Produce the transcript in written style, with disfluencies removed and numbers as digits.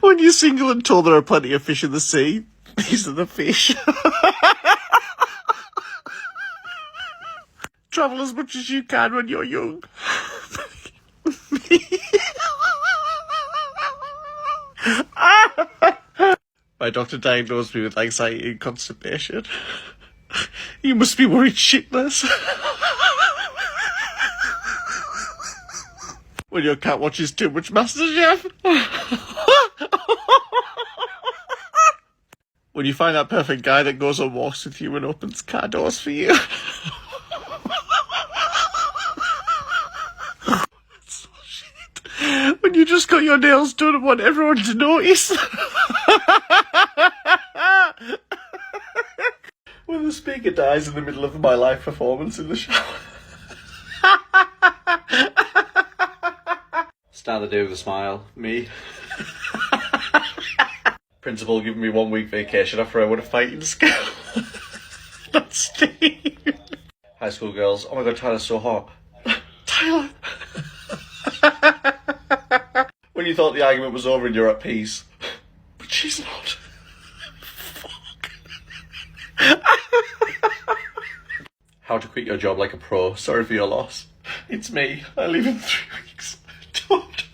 When you're single and told there are plenty of fish in the sea, these are the fish. Travel as much as you can when you're young. My doctor diagnosed me with anxiety and constipation. You must be worried shitless. When your cat watches too much MasterChef. When you find that perfect guy that goes on walks with you and opens car doors for you. When you just got your nails done and want everyone to notice. When the speaker dies in the middle of my live performance in the shower. Start the day with a smile. Me. Principal giving me 1 week vacation after I won a fight in school. That's Steve. High school girls. Oh my god, Tyler's so hot. Tyler. When you thought the argument was over and you're at peace. But she's not. Fuck. How to quit your job like a pro. Sorry for your loss. It's me. I leave in 3 weeks. Don't.